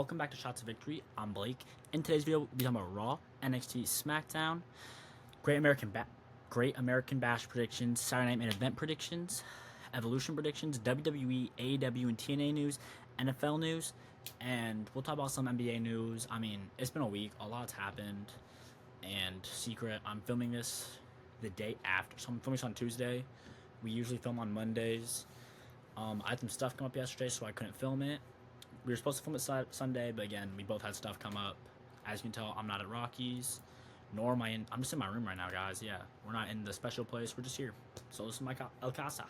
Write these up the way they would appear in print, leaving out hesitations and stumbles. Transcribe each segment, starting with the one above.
welcome back to Shots of Victory. I'm Blake. In today's video, we'll be talking about Raw, NXT, SmackDown, Great American Bash predictions, Saturday Night Main Event predictions, Evolution predictions, WWE, AEW, and TNA news, NFL news, and we'll talk about some NBA news. I mean, it's been a week. A lot's happened. And secret, I'm filming this the day after. So I'm filming this on Tuesday. We usually film on Mondays. I had some stuff come up yesterday, so I couldn't film it. We were supposed to film it Sunday, but again, we both had stuff come up. As you can tell, I'm not at Rockies, nor am I in. I'm just in my room right now, guys. Yeah, we're not in the special place. We're just here. So this is my El Casa.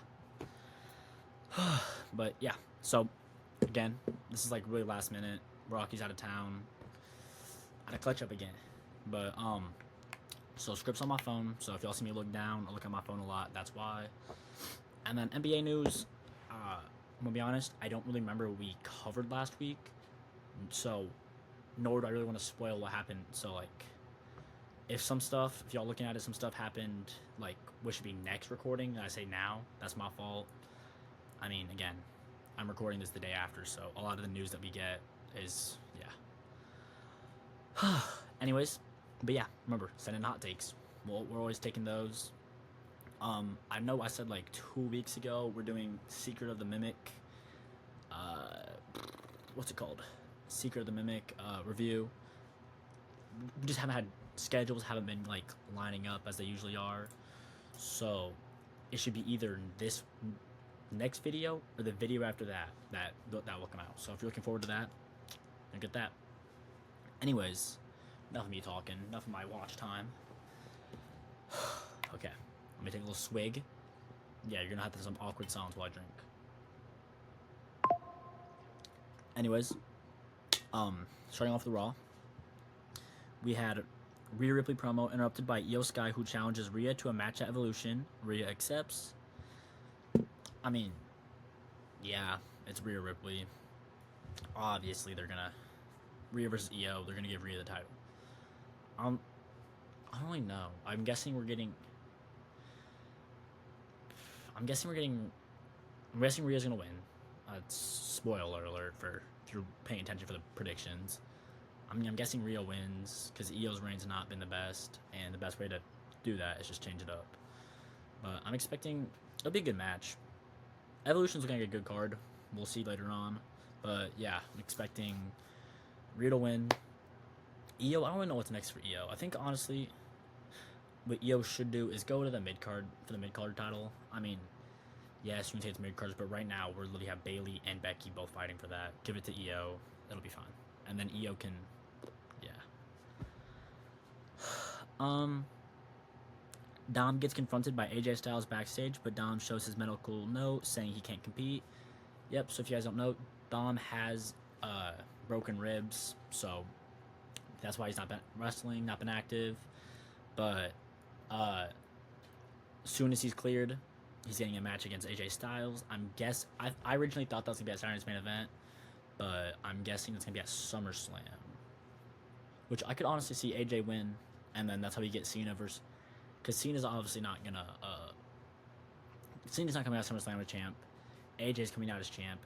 But yeah, so again, this is like really last minute. Rocky's out of town. I had to clutch up again, but so scripts on my phone. So if y'all see me look down, I look at my phone a lot. That's why. And then NBA news. I'm gonna be honest, I don't really remember what we covered last week, so nor do I really want to spoil what happened. So like, if y'all looking at it, some stuff happened like what should be next recording, and I say now, that's my fault. I mean, again, I'm recording this the day after, so a lot of the news that we get is yeah. Anyways, but yeah, remember, send in hot takes. We're always taking those. I know I said like 2 weeks ago we're doing Secret of the Mimic. What's it called? Secret of the Mimic review. We just haven't had schedules, haven't been like lining up as they usually are. So it should be either this next video or the video after that will come out. So if you're looking forward to that, then get that. Anyways, enough of me talking, enough of my watch time. Okay. Let me take a little swig. Yeah, you're gonna have to have some awkward sounds while I drink. Anyways, starting off the Raw, we had Rhea Ripley promo interrupted by Io Sky, who challenges Rhea to a match at Evolution. Rhea accepts. I mean, yeah, it's Rhea Ripley. Obviously, Rhea versus Io. They're gonna give Rhea the title. I don't really know. I'm guessing Rhea's gonna win. Spoiler alert for if you're paying attention for the predictions. I mean, I'm guessing Rhea wins because Io's reign's not been the best, and the best way to do that is just change it up. But I'm expecting it'll be a good match. Evolution's looking like a good card. We'll see later on. But yeah, I'm expecting Rhea to win. Io, I don't even know what's next for Io. I think honestly, what Io should do is go to the mid card for the mid card title. I mean, yes, you can say it's mid cards, but right now we're literally have Bayley and Becky both fighting for that. Give it to Io, it'll be fine, and then Io can, yeah. Dom gets confronted by AJ Styles backstage, but Dom shows his medical note saying he can't compete. Yep. So if you guys don't know, Dom has broken ribs, so that's why he's not been wrestling, not been active. But as soon as he's cleared, he's getting a match against AJ Styles. I originally thought that was gonna be at Saturday's main event, but I'm guessing it's gonna be at SummerSlam, which I could honestly see AJ win, and then that's how you get Cena versus, because Cena's obviously not gonna. Cena's not coming out of SummerSlam as champ. AJ's coming out as champ.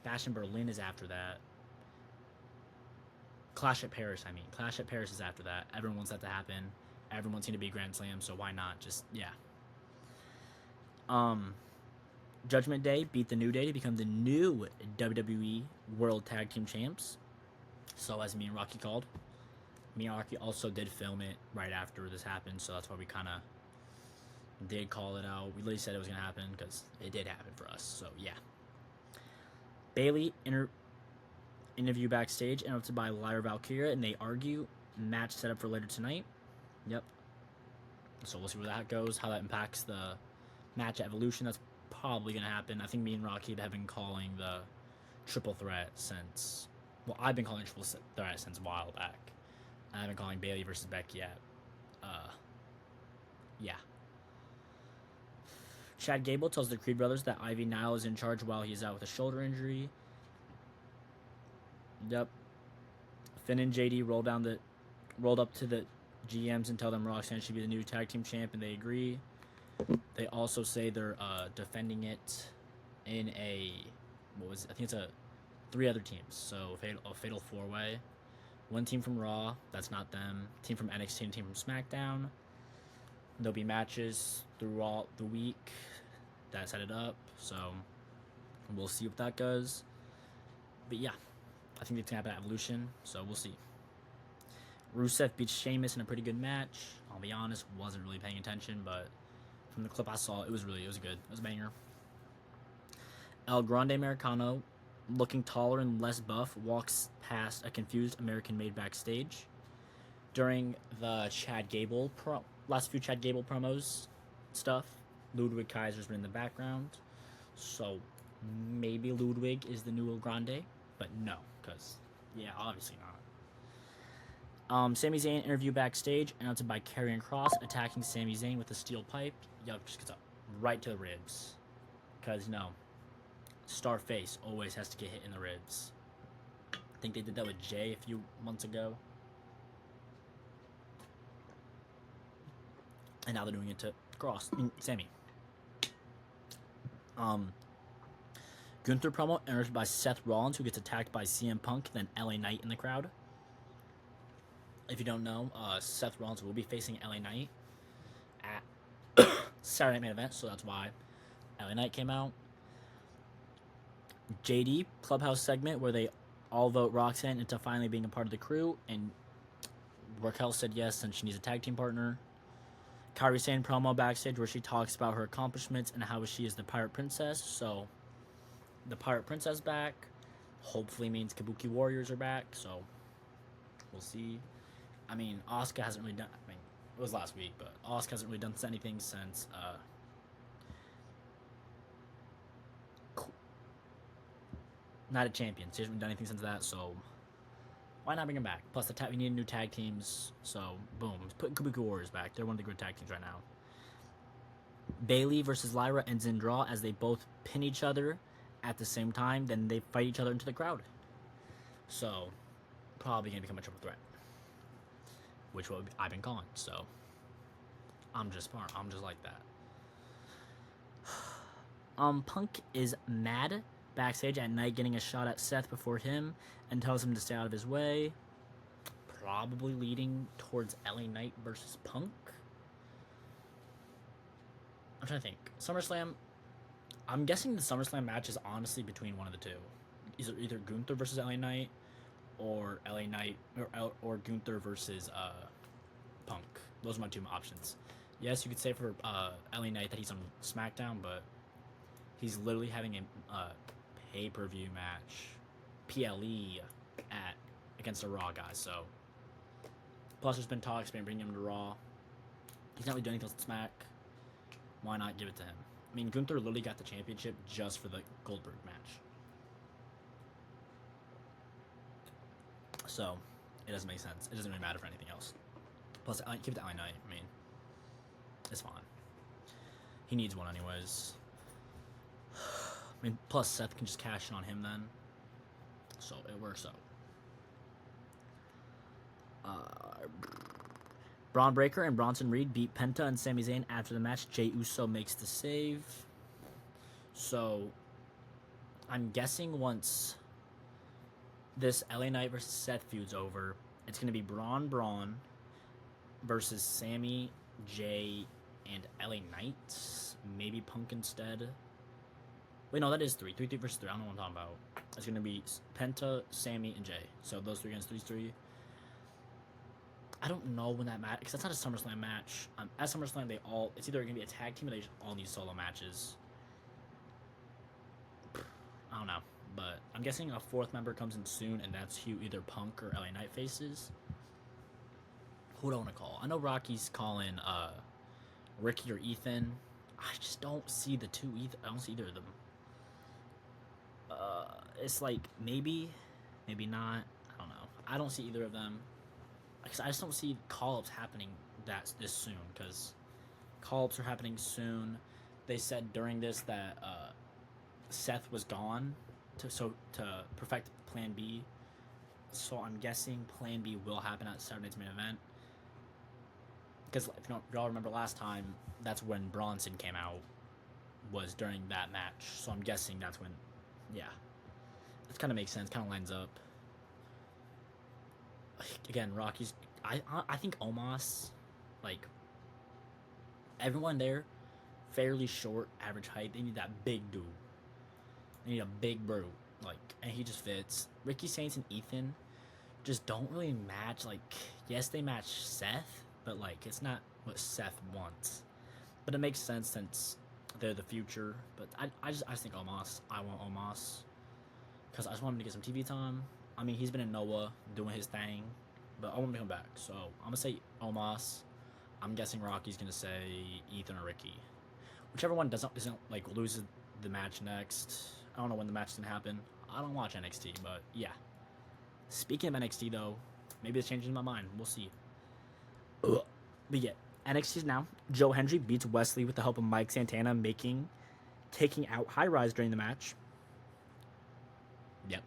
Bash in Berlin is after that. Clash at Paris is after that. Everyone wants that to happen. Everyone's going to be Grand Slam, so why not? Just, yeah. Judgment Day beat the New Day to become the new WWE World Tag Team Champs. So, as me and Rocky called. Me and Rocky also did film it right after this happened, so that's why we kind of did call it out. We literally said it was going to happen because it did happen for us, so yeah. Bayley interview backstage, interrupted by Lyra Valkyria, and they argue. Match set up for later tonight. Yep. So we'll see where that goes, how that impacts the match at Evolution. That's probably going to happen. I think me and Rocky have been calling the triple threat since... Well, I've been calling triple threat since a while back. I haven't been calling Bayley versus Becky yet. Yeah. Chad Gable tells the Creed brothers that Ivy Nile is in charge while he's out with a shoulder injury. Yep. Finn and JD rolled up to the GMs and tell them Roxanne should be the new tag team champ, and they agree. They also say they're defending it in a I think it's a 3 other teams. So a fatal 4-way. 1 team from Raw, that's not them. Team from NXT and team from SmackDown. There'll be matches throughout the week that set it up. So we'll see what that goes. But yeah, I think it's going to happen at Evolution. So we'll see. Rusev beats Sheamus in a pretty good match. I'll be honest, wasn't really paying attention, but from the clip I saw, it was good. It was a banger. El Grande Americano, looking taller and less buff, walks past a confused American maid backstage. During the last few Chad Gable promos stuff, Ludwig Kaiser's been in the background. So maybe Ludwig is the new El Grande, but no, because, yeah, obviously not. Sami Zayn interview backstage, announced by Karrion Kross attacking Sami Zayn with a steel pipe. Just gets up right to the ribs. Because, Starface always has to get hit in the ribs. I think they did that with Jay a few months ago. And now they're doing it to Sami. Gunther promo entered by Seth Rollins, who gets attacked by CM Punk, then LA Knight in the crowd. If you don't know, Seth Rollins will be facing LA Knight at Saturday Night Main Event, so that's why LA Knight came out. JD Clubhouse segment where they all vote Roxanne into finally being a part of the crew, and Raquel said yes since she needs a tag team partner. Kairi Sane promo backstage where she talks about her accomplishments and how she is the Pirate Princess. So the Pirate Princess back hopefully means Kabuki Warriors are back, so we'll see. I mean, Asuka hasn't really done... it was last week, but Asuka hasn't really done anything since... Night of Champions. She hasn't done anything since that, so... why not bring him back? Plus, we need new tag teams, so boom. Put Kabuki Warriors back. They're one of the good tag teams right now. Bayley versus Lyra ends in draw as they both pin each other at the same time. Then they fight each other into the crowd. So, probably going to become a triple threat. Which I've been calling, so... I'm just smart. I'm just like that. Punk is mad backstage at Knight getting a shot at Seth before him and tells him to stay out of his way. Probably leading towards LA Knight versus Punk. I'm trying to think. SummerSlam. I'm guessing the SummerSlam match is honestly between one of the two. Either Gunther versus LA Knight or LA Knight or Gunther versus Punk. Those are my two options. Yes, you could say for LA Knight that he's on SmackDown, but he's literally having a pay-per-view match, PLE, against a Raw guy. So, plus there's been talks about bringing him to Raw. He's not really doing anything else at Smack. Why not give it to him? I mean, Gunther literally got the championship just for the Goldberg match. So, it doesn't make sense. It doesn't really matter for anything else. Plus, keep it to LA Knight. I mean, it's fine. He needs one anyways. I mean, plus Seth can just cash in on him then. So, it works out. Braun Breaker and Bronson Reed beat Penta and Sami Zayn after the match. Jey Uso makes the save. So, I'm guessing once this LA Knight versus Seth feud's over, it's going to be Braun versus Sami, Jey, and LA Knight. Maybe Punk instead. Wait, no, that is 3. 3 versus 3. I don't know what I'm talking about. It's going to be Penta, Sami, and Jey. So those 3 against these 3. I don't know when that match... because that's not a SummerSlam match. At SummerSlam, it's either going to be a tag team or they just all need solo matches. I don't know. But I'm guessing a 4th member comes in soon, and that's who either Punk or LA Knight faces. Who do I want to call? I know Rocky's calling Ricky or Ethan. I just don't see the two either. I don't see either of them. It's like maybe not. I don't know. I don't see either of them. Because I just don't see call-ups happening this soon. Because call-ups are happening soon. They said during this that Seth was gone to perfect Plan B. So I'm guessing Plan B will happen at Saturday's main event. Because if y'all remember last time, that's when Bronson came out. Was during that match. So I'm guessing that's when, yeah. It kind of makes sense. Kind of lines up. Again, Rocky's. I think Omos, like everyone there, fairly short, average height. They need that big dude. They need a big bro, like, and he just fits. Ricky Saints and Ethan just don't really match. Like, yes, they match Seth, but like it's not what Seth wants. But it makes sense since they're the future. But I just think Omos. I want Omos because I just want him to get some TV time. I mean, he's been in Noah doing his thing, but I want him to come back. So I'm gonna say Omos. I'm guessing Rocky's gonna say Ethan or Ricky, whichever one isn't like loses the match next. I don't know when the match is gonna happen. I don't watch NXT, but yeah. Speaking of NXT though, maybe it's changing my mind. We'll see. Ugh. But yeah, NXT now. Joe Hendry beats Wesley with the help of Mike Santana, taking out High Rise during the match. Yep.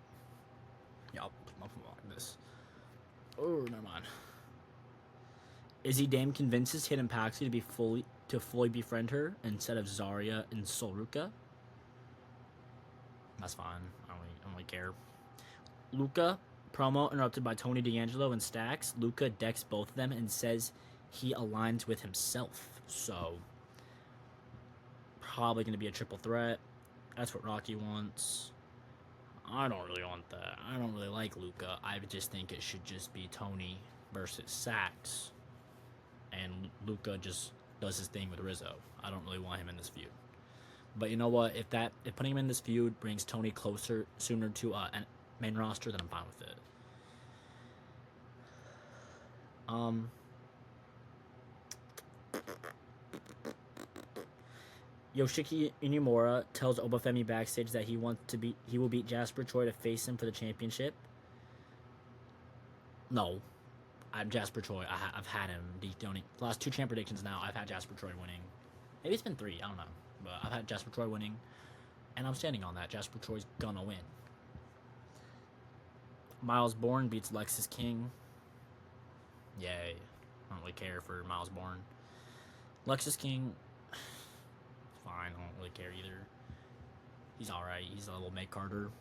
Yeah, I'll put my phone like this. Oh, never mind. Izzy Dame convinces Hidden Paxi to fully befriend her instead of Zarya and Solruka. That's fine. I don't really care. Luca promo interrupted by Tony D'Angelo and Stax. Luca decks both of them and says he aligns with himself. So probably going to be a triple threat. That's what Rocky wants. I don't really want that. I don't really like Luca. I just think it should just be Tony versus Sax. And Luca just does his thing with Rizzo. I don't really want him in this feud. But you know what? If putting him in this feud brings Tony sooner to main roster, then I'm fine with it. Yoshiki Inumura tells Obafemi backstage that he will beat Jasper Troy to face him for the championship. No, I'm Jasper Troy. I've had him dethroning. The last 2 champ predictions now, I've had Jasper Troy winning. Maybe it's been 3, I don't know. But I've had Jasper Troy winning, and I'm standing on that. Jasper Troy's gonna win. Miles Bourne beats Lexus King. Yay. I don't really care for Miles Bourne. Lexus King, fine. I don't really care either. He's alright. He's a little Meg Carter.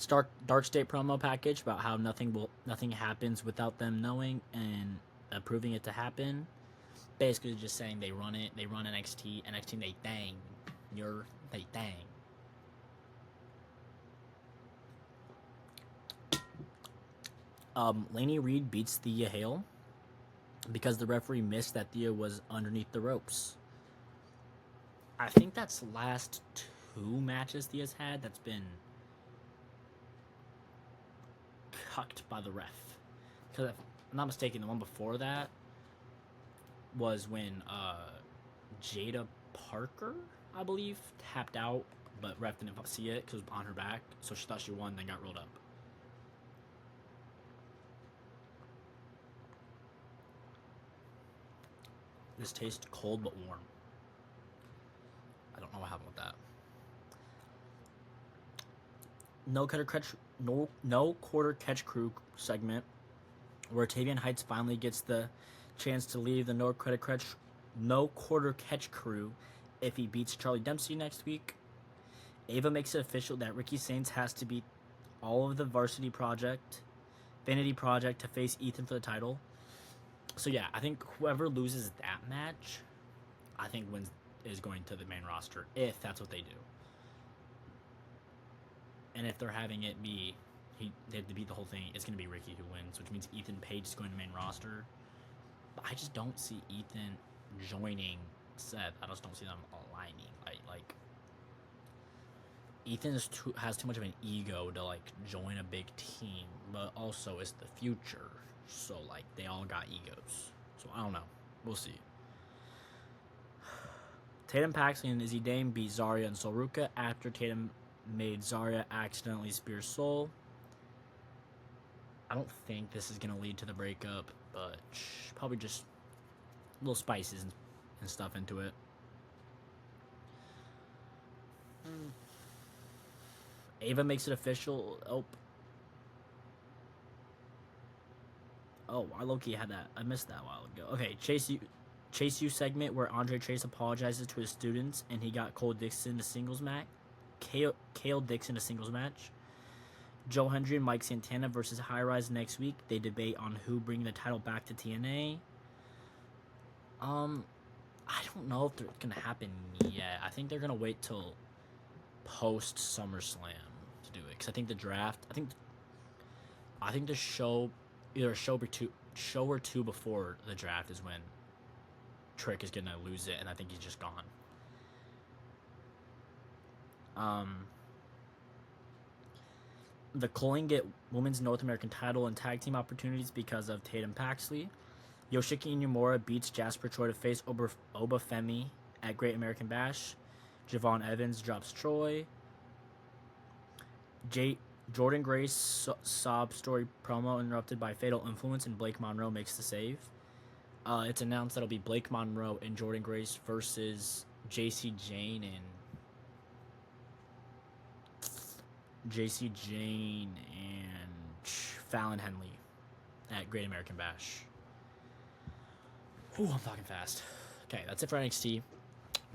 Dark State promo package about how nothing happens without them knowing and approving it to happen. Basically just saying they run NXT, they thang. They thang. Laney Reed beats Thea Hale because the referee missed that Thea was underneath the ropes. I think that's last 2 matches Thea's had that's been cucked by the ref. Because if I'm not mistaken, the one before that was when Jada Parker, I believe, tapped out, but ref didn't see it because it was on her back, so she thought she won, then got rolled up. This tastes cold but warm. I don't know what happened with that. No quarter catch crew segment where Tavian Heights finally gets the chance to leave the no quarter catch crew if he beats Charlie Dempsey next week. Ava makes it official that Ricky Saints has to beat all of the Vanity Project to face Ethan for the title. So yeah, I think whoever loses that match, I think is going to the main roster, if that's what they do. And if they're having it be, they have to beat the whole thing, it's going to be Ricky who wins, which means Ethan Page is going to main roster. But I just don't see Ethan joining Seth. I just don't see them aligning. Like Ethan has too much of an ego to like join a big team, but also it's the future. So like they all got egos. So I don't know. We'll see. Tatum Paxley and Izzy Dame beat Zarya and Solruka after Tatum made Zarya accidentally spear Sol. I don't think this is going to lead to the breakup, but probably just little spices and stuff into it. Ava makes it official. Oh, I low-key had that. I missed that a while ago. Okay, Chase U segment where Andre Chase apologizes to his students and he got Cole Dixon to singles match. Kale Dixon a singles match. Joe Hendry and Mike Santana versus High Rise next week. They debate on who bring the title back to TNA. I don't know if it's gonna happen yet. I think they're gonna wait till post SummerSlam to do it, because I think the draft. I think the show, either a show or two before the draft is when Trick is gonna lose it, and I think he's just gone. The Culling get Women's North American title and tag team opportunities because of Tatum Paxley. Yoshiki Inamura beats Jasper Troy to face Oba Femi at Great American Bash. Javon Evans drops Troy. Jordan Grace sob story promo interrupted by Fatal Influence, and Blake Monroe makes the save. It's announced that it'll be Blake Monroe and Jordan Grace versus JC Jane and Fallon Henley at Great American Bash. Ooh, I'm talking fast. Okay, that's it for NXT.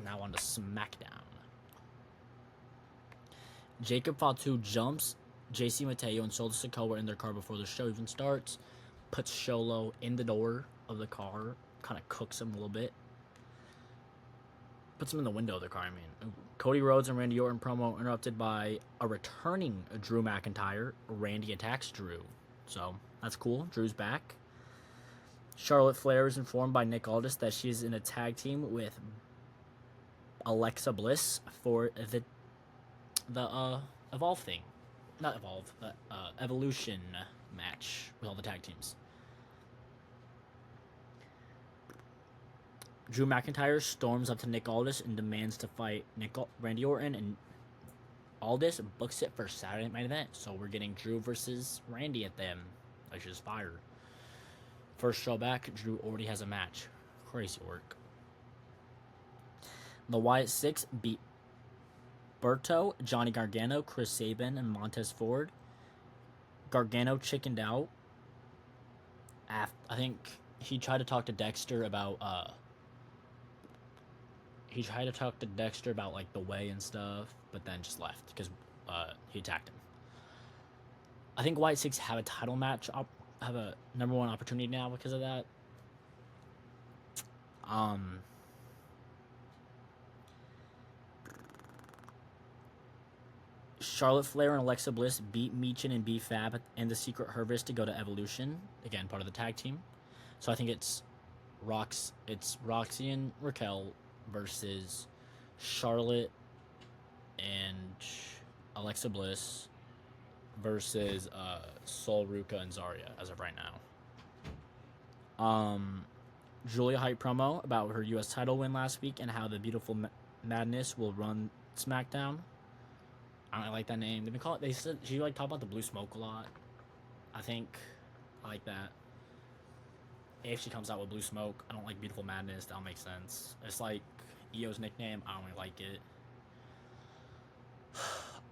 Now on to SmackDown. Jacob Fatu jumps JC Mateo and Solo Sikoa in their car before the show even starts. Puts Sholo in the door of the car. Kind of cooks him a little bit. Puts him in the window of the car, I mean. Cody Rhodes and Randy Orton promo interrupted by a returning Drew McIntyre. Randy attacks Drew. So, that's cool. Drew's back. Charlotte Flair is informed by Nick Aldis that she is in a tag team with Alexa Bliss for the Evolve thing. Not Evolve, but Evolution match with all the tag teams. Drew McIntyre storms up to Nick Aldis and demands to fight Randy Orton, and Aldis books it for Saturday Night Main Event. So we're getting Drew versus Randy at them, which is fire. First show back, Drew already has a match. Crazy work. The Wyatt Six beat Berto, Johnny Gargano, Chris Sabin, and Montez Ford. Gargano chickened out. I think he tried to talk to Dexter about like the way and stuff, but then just left because he attacked him. I think Wyatt Six have a title match, have a number one opportunity now because of that. Charlotte Flair and Alexa Bliss beat Meechin and B-Fab and the Secret Harvest to go to Evolution. Again, part of the tag team. So I think it's Roxy and Raquel versus Charlotte and Alexa Bliss versus Sol Ruca and Zarya as of right now. Julia Hype promo about her U.S. title win last week and how the Beautiful Madness will run SmackDown. I don't like that name. They said she talked about the Blue Smoke a lot. I think I like that. If she comes out with Blue Smoke, I don't like Beautiful Madness. That'll make sense. It's like Io's nickname. I don't really like it.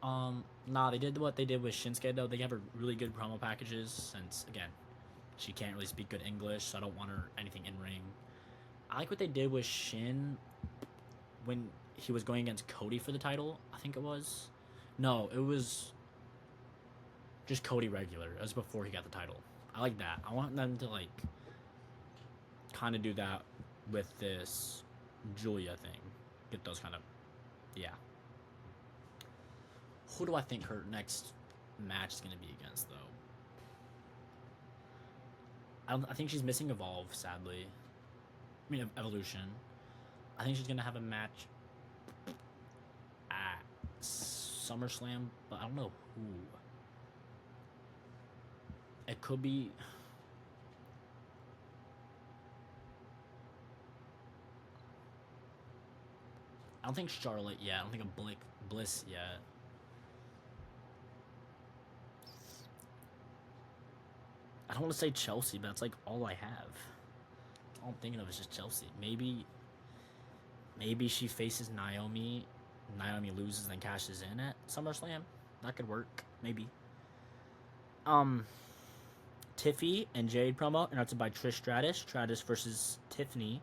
Nah, they did what they did with Shinsuke though. They have her really good promo packages since, again, she can't really speak good English, so I don't want her anything in ring. I like what they did with Shin when he was going against Cody for the title. I think it was. No, it was just Cody regular. It was before he got the title. I like that. I want them to kind of do that with this Julia thing. Get those kind of, yeah. Who do I think her next match is going to be against, though? I think she's missing Evolve, sadly. I mean, Evolution. I think she's going to have a match at SummerSlam, but I don't know who. It could be... I don't think Charlotte yet. I don't think a Bliss yet. I don't want to say Chelsea, but that's all I have. All I'm thinking of is just Chelsea. Maybe she faces Naomi. Naomi loses, then cashes in at SummerSlam. That could work. Maybe. Tiffy and Jade promo interrupted by Trish Stratus. Stratus versus Tiffany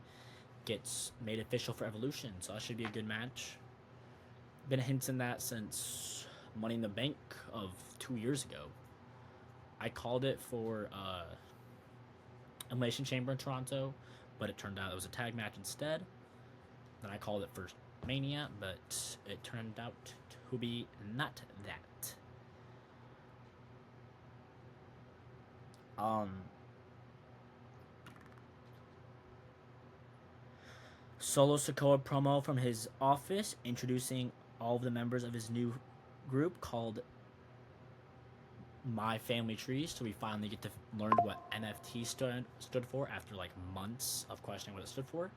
gets made official for Evolution, so that should be a good match. been hinting that since Money in the Bank of 2 years ago. I called it for Elimination Chamber in Toronto, but it turned out it was a tag match instead. Then I called it for Mania, but it turned out to be not that. Solo Sikoa promo from his office introducing all of the members of his new group called My Family Tree. So we finally get to learn what NFT stood for after like months of questioning what it stood for.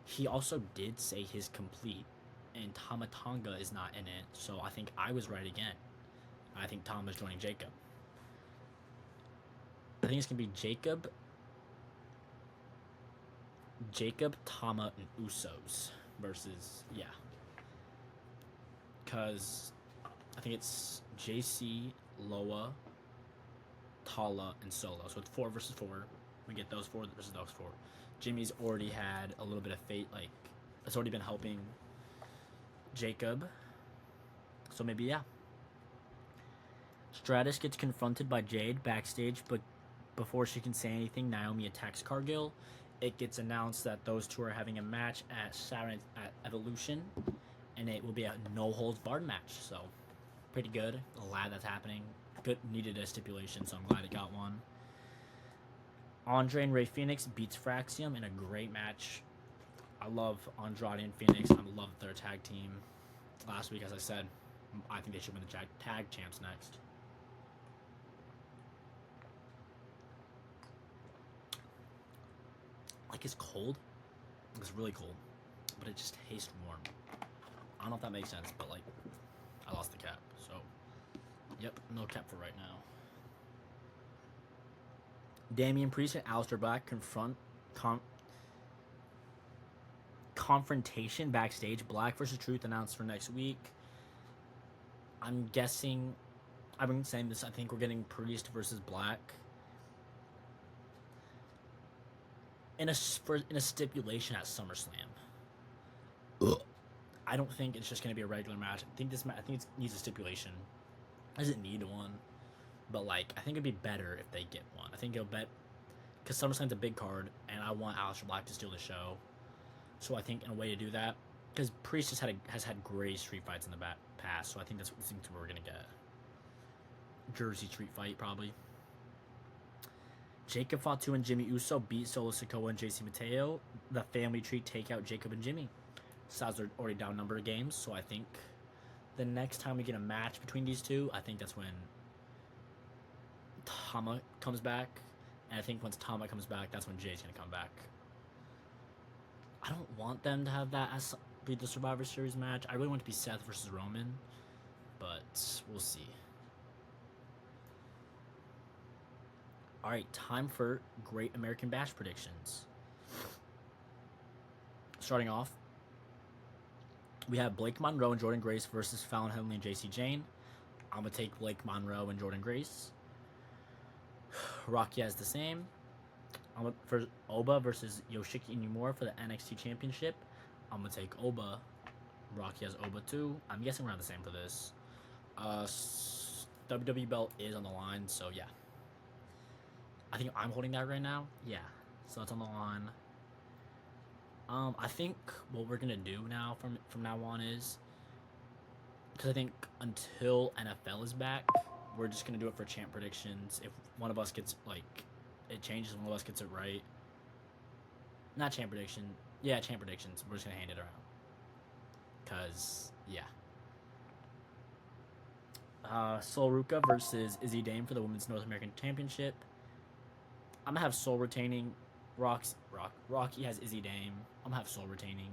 He also did say his complete, and Tama Tonga is not in it, so I think I was right again. I think Tom is joining Jacob. I think it's gonna be Jacob, Tama, and Usos versus because I think it's JC, Loa, Tala, and Solo. So it's 4 versus 4. We get those 4 versus those 4. Jimmy's already had a little bit of fate, like it's already been helping Jacob. So maybe Stratus gets confronted by Jade backstage, but before she can say anything, Naomi attacks Cargill. It gets announced that those two are having a match at Saturday at Evolution, and it will be a no holds barred match. So pretty good. Glad that's happening. Good, needed a stipulation, so I'm glad it got one. Andre and Ray Phoenix beats Fraxium in a great match. I love Andrade and Phoenix. I love their tag team. Last week, as I said, I think they should win the tag champs next. Like, it's cold. It's really cold, but it just tastes warm. I don't know if that makes sense, but like, I lost the cap, so yep, no cap for right now. Damian Priest and Aleister Black confrontation backstage. Black versus Truth announced for next week. I'm guessing, I've been saying this, I think we're getting Priest versus Black in a stipulation at SummerSlam. Ugh. I don't think it's just going to be a regular match. I think it needs a stipulation. Does it need one? But like, I think it'd be better if they get one. I think it'll bet because SummerSlam's a big card, and I want Aleister Black to steal the show. So I think in a way to do that, because Priest has had great street fights in the past, so I think that's what we're gonna get. Jersey street fight probably. Jacob Fatu and Jimmy Uso beat Solo Sikoa and JC Mateo. The Family Tree take out Jacob and Jimmy. Styles are already down number of games, so I think the next time we get a match between these two, I think that's when Tama comes back. And I think once Tama comes back, that's when Jay's going to come back. I don't want them to have that as be the Survivor Series match. I really want it to be Seth versus Roman, but we'll see. All right, time for Great American Bash predictions. Starting off, we have Blake Monroe and Jordan Grace versus Fallon Henley and JC Jane. I'm going to take Blake Monroe and Jordan Grace. Rocky has the same. For Oba versus Yoshiki Inamura for the NXT Championship, I'm going to take Oba. Rocky has Oba too. I'm guessing we're on the same for this. WWE belt is on the line, so yeah. I think I'm holding that right now. Yeah, so it's on the line. I think what we're going to do now from now on is, because I think until NFL is back, we're just going to do it for champ predictions. If one of us gets, like, it changes, one of us gets it right. Not champ prediction. Yeah, champ predictions. We're just going to hand it around. Because, yeah. Sol Ruka versus Izzy Dame for the Women's North American Championship. I'm going to have Sol retaining. Rocky has Izzy Dame. I'm going to have Sol retaining.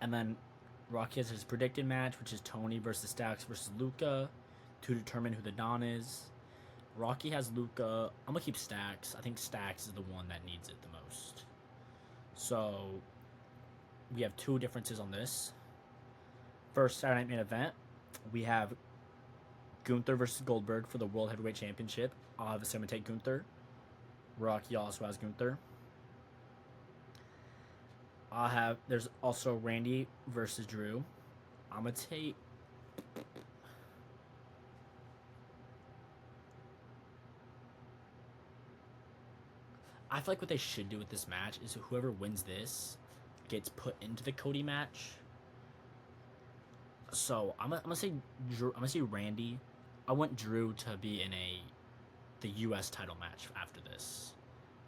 And then Rocky has his predicted match, which is Tony versus Stacks versus Luca to determine who the Don is. Rocky has Luca. I'm going to keep Stacks. I think Stacks is the one that needs it the most. So, we have two differences on this. First Saturday Night Main Event, we have Gunther versus Goldberg for the World Heavyweight Championship. Obviously, I'm going to take Gunther. Rocky also has Gunther. There's also Randy versus Drew. I'm gonna take. I feel like what they should do with this match is whoever wins this gets put into the Cody match. So I'm gonna say Drew. I'm gonna say Randy. I want Drew to be in the U.S. title match after this.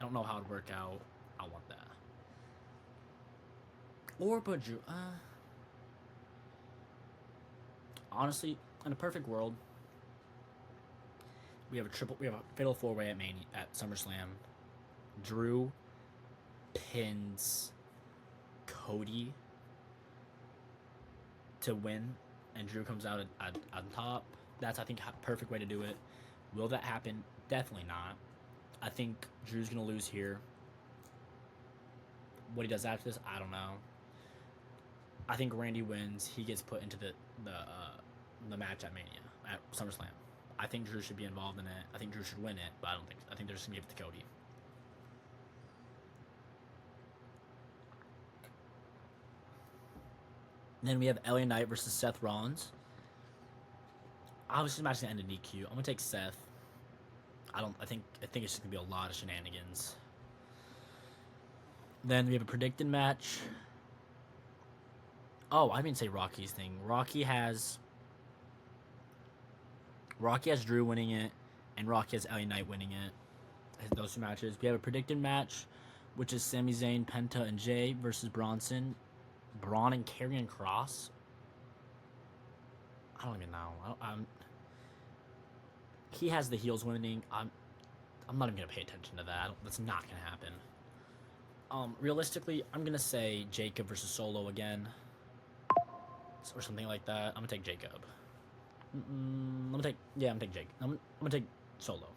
I don't know how it'd work out. I want that. Or put Drew. Honestly, in a perfect world, we have a fatal four way at SummerSlam. Drew pins Cody to win, and Drew comes out on top. That's, I think, a perfect way to do it. Will that happen? Definitely not. I think Drew's gonna lose here. What he does after this, I don't know. I think Randy wins. He gets put into the match at Mania at SummerSlam. I think Drew should be involved in it. I think Drew should win it, but I don't think. I think they're just gonna give it to Cody. Then we have LA Knight versus Seth Rollins. Obviously, the match is gonna end in DQ. I'm gonna take Seth. I think it's just gonna be a lot of shenanigans. Then we have a predicted match. Oh, I didn't say Rocky's thing. Rocky has Drew winning it, and Rocky has LA Knight winning it. Those two matches. We have a predicted match, which is Sami Zayn, Penta, and Jay versus Braun and Karrion Kross. I don't even know. He has the heels winning. I'm not even gonna pay attention to that. That's not gonna happen. Realistically, I'm gonna say Jacob versus Solo again, or something like that. I'm gonna take Jacob. I'm gonna take Jake. I'm gonna take Solo.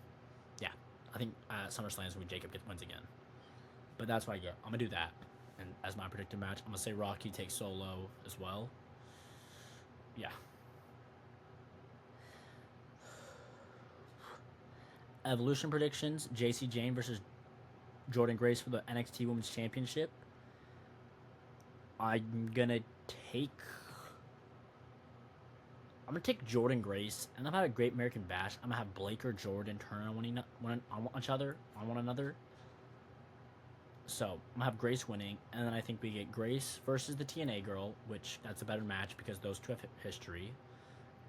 Yeah, I think SummerSlam is when Jacob wins again. But that's what I get. I'm gonna do that, and as my predicted match, I'm gonna say Rocky takes Solo as well. Yeah. Evolution predictions: JC Jane versus Jordan Grace for the NXT Women's Championship. I'm gonna take Jordan Grace, and I'm gonna have a Great American Bash. I'm gonna have Blake or Jordan turn on one another. So I'm gonna have Grace winning, and then I think we get Grace versus the TNA girl, which that's a better match because those two have history.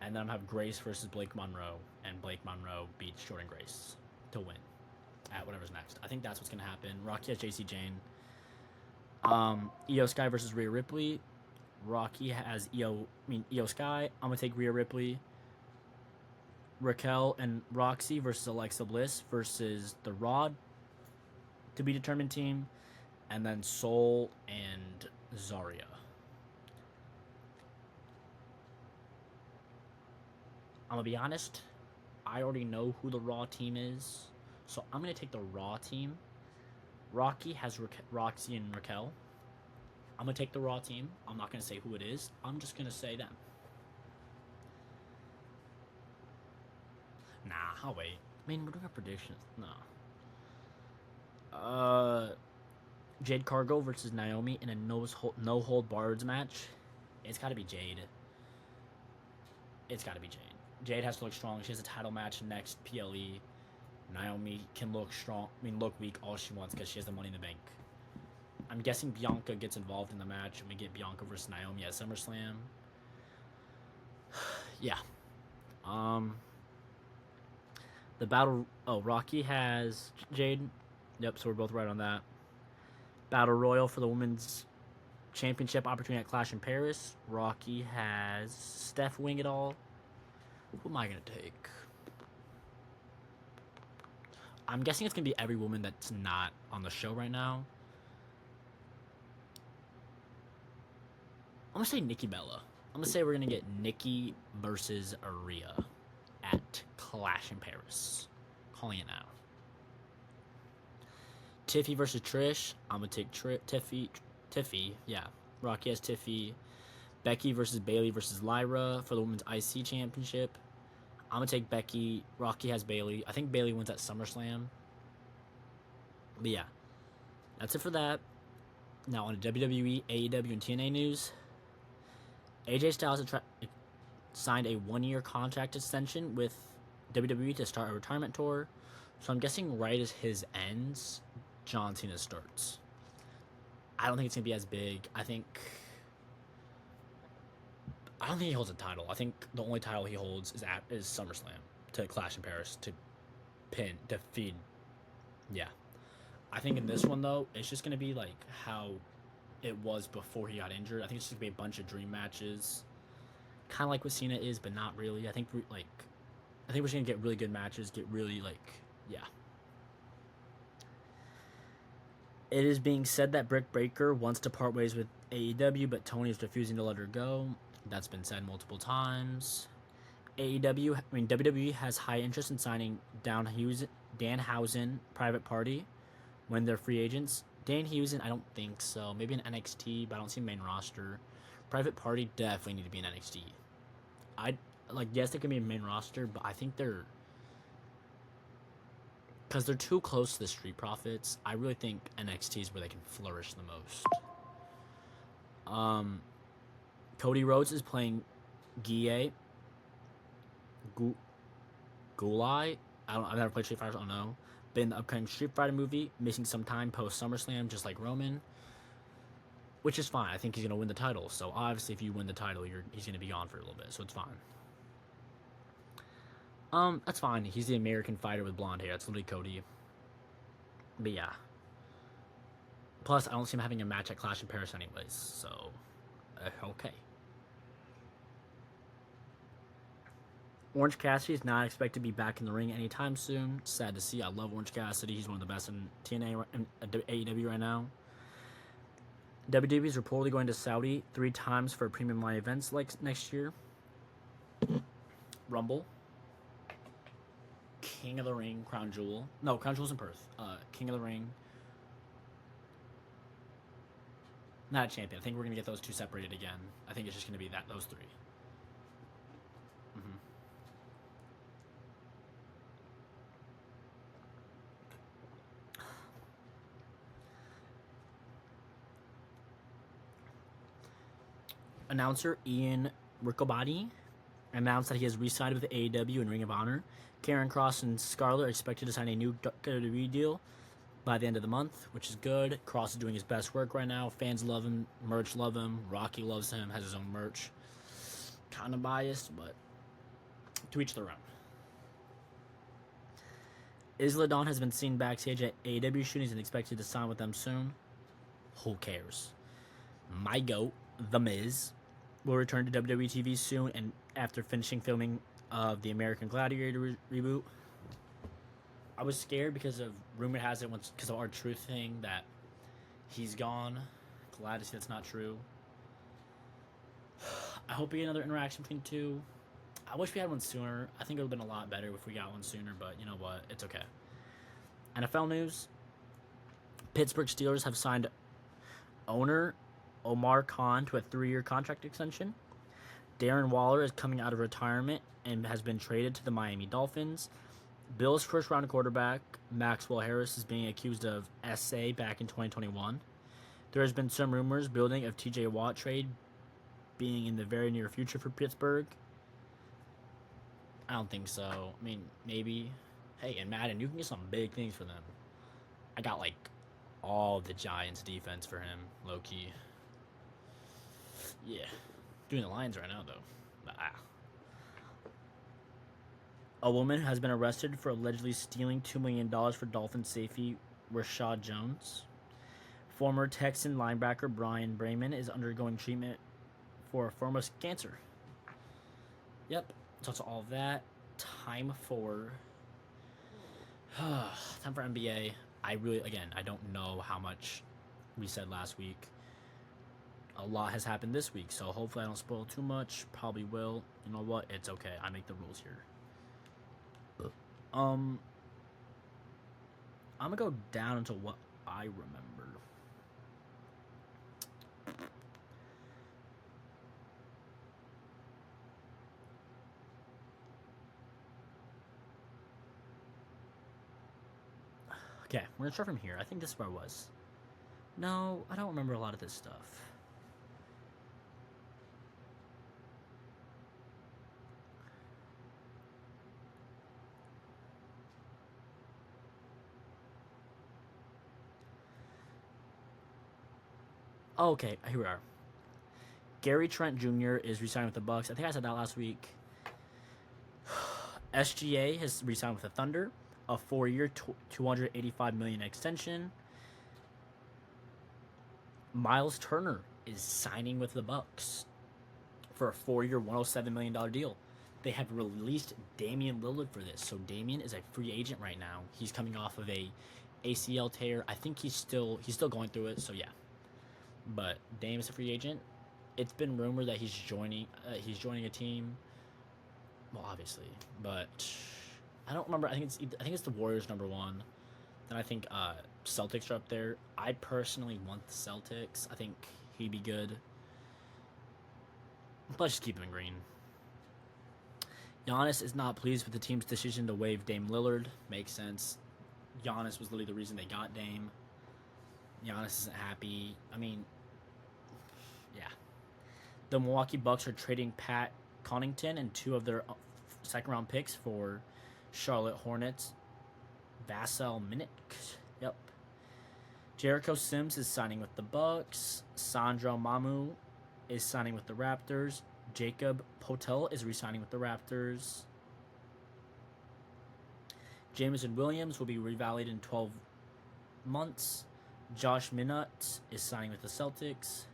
And then I'm gonna have Grace versus Blake Monroe, and Blake Monroe beats Jordan Grace to win at whatever's next. I think that's what's gonna happen. Rocky has JC Jane. Io Sky versus Rhea Ripley. Rocky has Io Sky. I'm gonna take Rhea Ripley. Raquel and Roxy versus Alexa Bliss versus the Raw to be determined team, and then Soul and Zarya. I'm gonna be honest, I already know who the Raw team is, so I'm gonna take the Raw team. Rocky has Roxy and Raquel. I'm gonna take the Raw team. I'm not gonna say who it is. I'm just gonna say them. Nah, I'll wait. I mean, we're doing our predictions. No. Jade Cargill versus Naomi in a no hold barred match. It's gotta be Jade. Jade has to look strong. She has a title match next PLE. Naomi can look strong. Look weak all she wants because she has the Money in the Bank. I'm guessing Bianca gets involved in the match, and we get Bianca versus Naomi at SummerSlam. Yeah. The battle. Oh, Rocky has Jade. Yep. So we're both right on that. Battle Royal for the Women's Championship opportunity at Clash in Paris. Rocky has Steph wing it all. Who am I gonna take? I'm guessing it's gonna be every woman that's not on the show right now. I'm gonna say Nikki Bella. I'm gonna say we're gonna get Nikki versus Rhea at Clash in Paris. Calling it now. Tiffy versus Trish. I'm gonna take Tiffy. Yeah. Rocky has Tiffy. Becky versus Bayley versus Lyra for the Women's IC Championship. I'm gonna take Becky. Rocky has Bayley. I think Bayley wins at SummerSlam. But yeah, that's it for that. Now on WWE, AEW, and TNA news, AJ Styles signed a 1-year contract extension with WWE to start a retirement tour. So I'm guessing right as his ends, John Cena starts. I don't think it's gonna be as big. I don't think he holds a title. I think the only title he holds is SummerSlam to Clash in Paris to defeat. Yeah, I think in this one though, it's just gonna be like how it was before he got injured. I think it's just gonna be a bunch of dream matches, kind of like what Cena is, but not really. I think we're just gonna get really good matches. Get really yeah. It is being said that Britt Baker wants to part ways with AEW, but Tony is refusing to let her go. That's been said multiple times. WWE has high interest in signing Danhausen, Private Party, when they're free agents. Danhausen, I don't think so. Maybe in NXT, but I don't see main roster. Private Party definitely need to be in NXT. Yes, they can be in main roster, but I think because they're too close to the Street Profits. I really think NXT is where they can flourish the most. Cody Rhodes is playing Gulai. I've never played Street Fighter, so I don't know. But in the upcoming Street Fighter movie, missing some time post SummerSlam, just like Roman, which is fine. I think he's gonna win the title. So obviously, if you win the title, he's gonna be gone for a little bit. So it's fine. That's fine. He's the American fighter with blonde hair. That's literally Cody. But yeah. Plus, I don't see him having a match at Clash in Paris anyways. So, okay. Orange Cassidy is not expected to be back in the ring anytime soon. Sad to see. I love Orange Cassidy. He's one of the best in TNA and AEW right now. WWE is reportedly going to Saudi 3 times for premium live events next year. Rumble. King of the Ring, Crown Jewel. No, Crown Jewel's in Perth. King of the Ring. Not a champion. I think we're going to get those 2 separated again. I think it's just going to be those 3. Announcer Ian Riccoboni announced that he has re-signed with AEW and Ring of Honor. Karen Cross and Scarlett are expected to sign a new WWE deal by the end of the month, which is good. Cross is doing his best work right now. Fans love him. Merch love him. Rocky loves him. Has his own merch. Kind of biased, but to each their own. Isla Dawn has been seen backstage at AEW shootings and expected to sign with them soon. Who cares? My GOAT, The Miz, will return to WWE TV soon, and after finishing filming of the American Gladiator reboot. I was scared because of rumor has it because of R-Truth thing that he's gone. Glad to see that's not true. I hope we get another interaction between the two. I wish we had one sooner. I think it would have been a lot better if we got one sooner, but you know what? It's okay. NFL news. Pittsburgh Steelers have signed owner Omar Khan to a 3-year contract extension. Darren Waller is coming out of retirement and has been traded to the Miami Dolphins. Bills' first-round quarterback, Maxwell Harris, is being accused of SA back in 2021. There has been some rumors building of TJ Watt trade being in the very near future for Pittsburgh. I don't think so. I mean, maybe. Hey, in Madden, you can get some big things for them. I got, all the Giants' defense for him, low-key. Yeah. Doing the Lions right now, though. A woman has been arrested for allegedly stealing $2 million for Dolphins safety Rashad Jones. Former Texan linebacker Brian Bremen is undergoing treatment for a form of cancer. Yep. So that's all of that. Time for NBA. I don't know how much we said last week. A lot has happened this week, so hopefully I don't spoil too much. Probably will. You know what? It's okay. I make the rules here. I'm gonna go down into what I remember. Okay, we're gonna start from here. I think this is where I was. No, I don't remember a lot of this stuff. Oh, okay, here we are. Gary Trent Jr. is re-signing with the Bucks. I think I said that last week. SGA has re-signed with the Thunder, a 4-year, $285 million extension. Miles Turner is signing with the Bucks for a 4-year, $107 million deal. They have released Damian Lillard for this, so Damian is a free agent right now. He's coming off of a ACL tear. I think he's still going through it. So yeah, but Dame is a free agent. It's been rumored that he's joining a team. Well, obviously, but I don't remember. I think it's the Warriors #1. Then I think Celtics are up there. I personally want the Celtics. I think he'd be good. But let's just keep him in green. Giannis is not pleased with the team's decision to waive Dame Lillard. Makes sense. Giannis was literally the reason they got Dame. Giannis isn't happy. I mean, yeah. The Milwaukee Bucks are trading Pat Connaughton and 2 of their second-round picks for Charlotte Hornets. Vassell Minnick. Yep. Jericho Sims is signing with the Bucks. Sandro Mamu is signing with the Raptors. Jacob Potel is re-signing with the Raptors. Jameson Williams will be revalued in 12 months. Josh Minott is signing with the Celtics.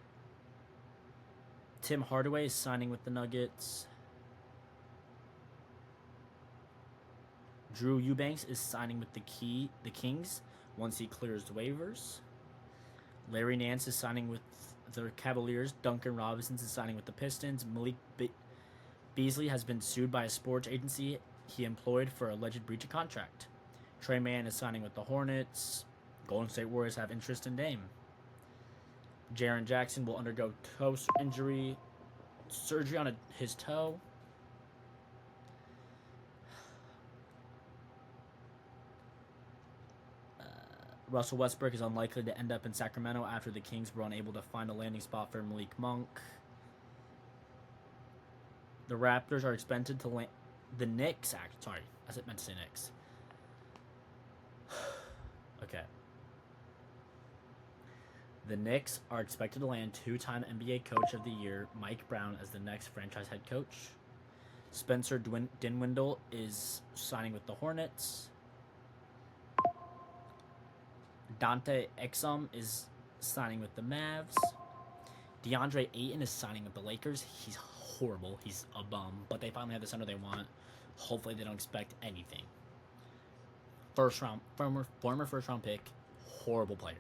Tim Hardaway is signing with the Nuggets. Drew Eubanks is signing with the Kings once he clears waivers. Larry Nance is signing with the Cavaliers. Duncan Robinson is signing with the Pistons. Malik Beasley has been sued by a sports agency he employed for alleged breach of contract. Trey Mann is signing with the Hornets. Golden State Warriors have interest in Dame. Jaren Jackson will undergo toe injury, surgery on his toe. Russell Westbrook is unlikely to end up in Sacramento after the Kings were unable to find a landing spot for Malik Monk. The Raptors are expected to land. The Knicks, sorry, I meant to say Knicks. Okay. The Knicks are expected to land 2-time NBA Coach of the Year Mike Brown as the next franchise head coach. Spencer Dinwiddie is signing with the Hornets. Dante Exum is signing with the Mavs. DeAndre Ayton is signing with the Lakers. He's horrible. He's a bum, but they finally have the center they want. Hopefully they don't expect anything. Former first round pick, horrible player.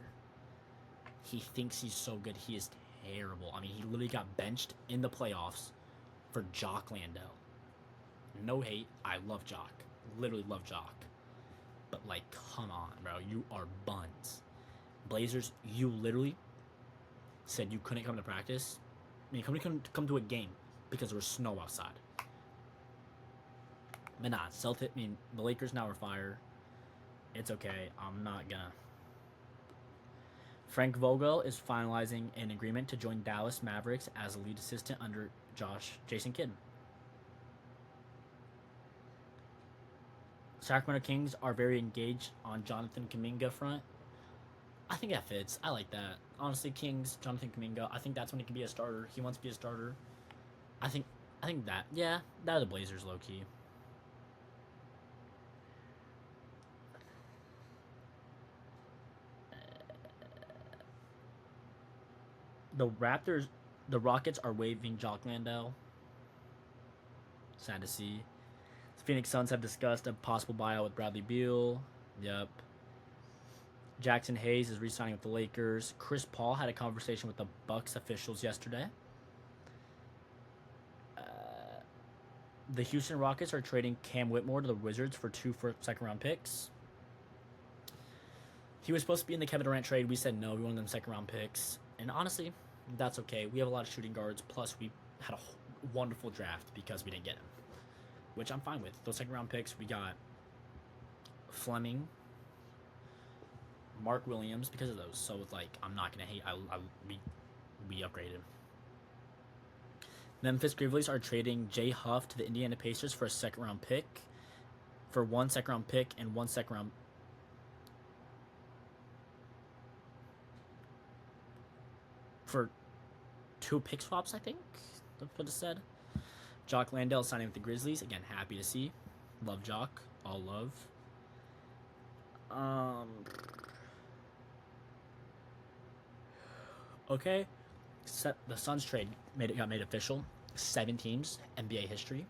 He thinks he's so good. He is terrible. I mean, he literally got benched in the playoffs for Jock Landale. No hate. I love Jock. Literally love Jock. But, like, come on, bro. You are buns. Blazers, you literally said you couldn't come to practice. I mean, you couldn't come to a game because there was snow outside. But nah, the Lakers now are fire. It's okay. I'm not gonna. Frank Vogel is finalizing an agreement to join Dallas Mavericks as a lead assistant under Jason Kidd. Sacramento Kings are very engaged on Jonathan Kuminga front. I think that fits. I like that. Honestly, Kings, Jonathan Kuminga, I think that's when he can be a starter. He wants to be a starter. I think that, yeah, that are the Blazers low-key. The Rockets are waiving Jock Landale. Sad to see. The Phoenix Suns have discussed a possible buyout with Bradley Beal. Yep. Jackson Hayes is re-signing with the Lakers. Chris Paul had a conversation with the Bucks officials yesterday. The Houston Rockets are trading Cam Whitmore to the Wizards for 2 second-round picks. He was supposed to be in the Kevin Durant trade. We said no. We wanted them second-round picks. And honestly, that's okay. We have a lot of shooting guards. Plus, we had a wonderful draft because we didn't get him, which I'm fine with. Those second-round picks, we got Fleming, Mark Williams because of those. So it's like I'm not gonna hate. We upgraded. Memphis Grizzlies are trading Jay Huff to the Indiana Pacers for a second round pick, for 1 second round pick and 1 second round for 2 pick swaps. I think that's what it said. Jock Landale signing with the Grizzlies again. Happy to see. Love Jock. All love. Okay. The Suns trade got made official. 7 teams, NBA history.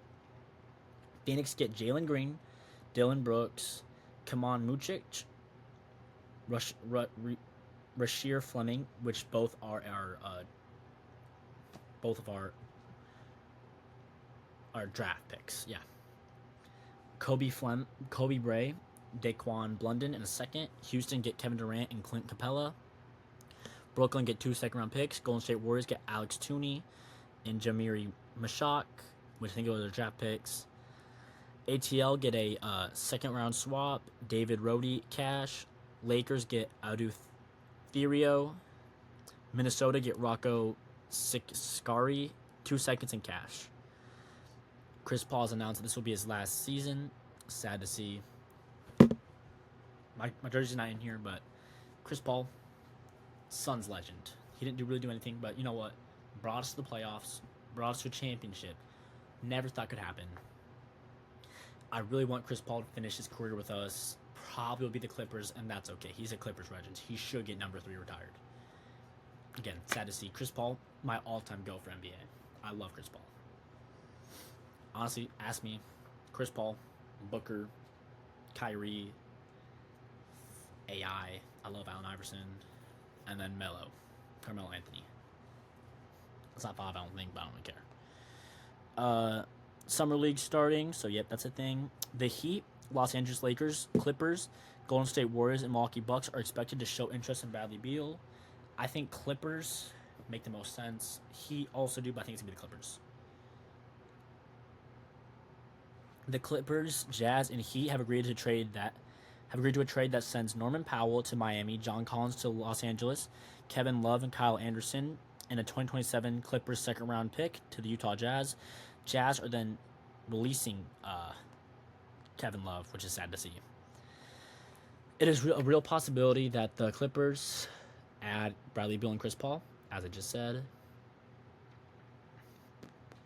Phoenix get Jalen Green, Dylan Brooks, Kaman Mucic, Rasheer Fleming, which both are both of our draft picks. Yeah. Kobe Bray, Daquan Blunden in a second. Houston get Kevin Durant and Clint Capella. Brooklyn get 2 second-round picks. Golden State Warriors get Alex Tooney and Jamiri Mashak, which I think are their draft picks. ATL get a second-round swap. David Roddy cash. Lakers get Adu Therio. Minnesota get Rocco Sicari, 2 seconds in cash. Chris Paul has announced that this will be his last season. Sad to see. My jersey's not in here, but Chris Paul, Suns legend. He didn't really do anything, but you know what? Brought us to the playoffs, brought us to a championship. Never thought could happen. I really want Chris Paul to finish his career with us. Probably will be the Clippers, and that's okay. He's a Clippers legend. He should get number 3 retired. Again, sad to see. Chris Paul, my all-time go for NBA. I love Chris Paul. Honestly, ask me. Chris Paul, Booker, Kyrie, AI. I love Allen Iverson. And then Carmelo Anthony. It's not 5, I don't think, but I don't really care. Summer League starting, so yep, that's a thing. The Heat, Los Angeles Lakers, Clippers, Golden State Warriors, and Milwaukee Bucks are expected to show interest in Bradley Beal. I think Clippers make the most sense. Heat also do, but I think it's going to be the Clippers. The Clippers, Jazz, and Heat have agreed to a trade that sends Norman Powell to Miami, John Collins to Los Angeles, Kevin Love and Kyle Anderson, and a 2027 Clippers second-round pick to the Utah Jazz. Jazz are then releasing Kevin Love, which is sad to see. It is a real possibility that the Clippers add Bradley Beal and Chris Paul, as I just said.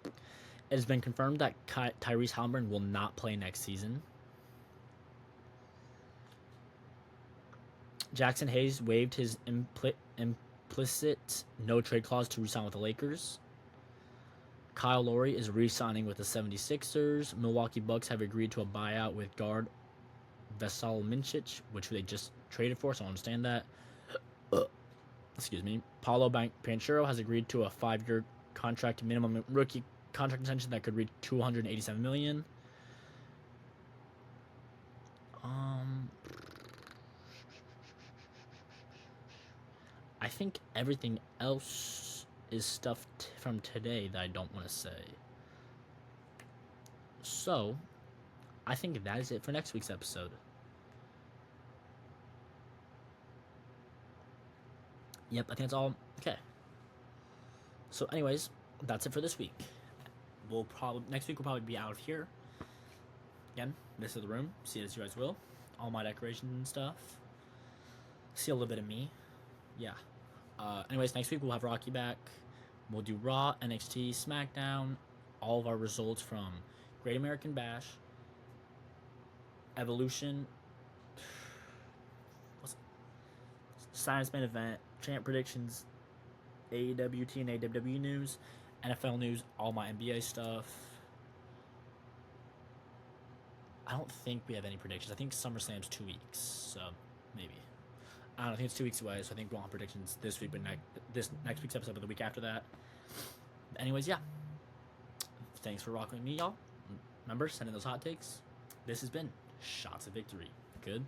It has been confirmed that Tyrese Halliburton will not play next season. Jackson Hayes waived his implicit no-trade clause to re-sign with the Lakers. Kyle Lowry is re-signing with the 76ers. Milwaukee Bucks have agreed to a buyout with guard Vesal Mincic, which they just traded for, so I understand that. Excuse me. Paulo Banchero has agreed to a 5-year contract minimum rookie contract extension that could reach $287 million. I think everything else is stuff from today that I don't want to say. So, I think that is it for next week's episode. Yep, I think that's all. Okay. So, anyways, that's it for this week. Next week we'll probably be out of here. Again, this is the room. See it as you guys will. All my decorations and stuff. See a little bit of me. Yeah. Anyways, next week we'll have Rocky back. We'll do Raw, NXT, SmackDown, all of our results from Great American Bash, Evolution, Science Main Event, Champ Predictions, AEW, TNA, WWE News, NFL News, all my NBA stuff. I don't think we have any predictions. I think SummerSlam's 2 weeks, so maybe. I don't think it's 2 weeks away, so I think we'll have predictions this week, but this next week's episode, but the week after that. Anyways, yeah. Thanks for rocking with me, y'all. Remember, send in those hot takes. This has been Shots of Victory. Good.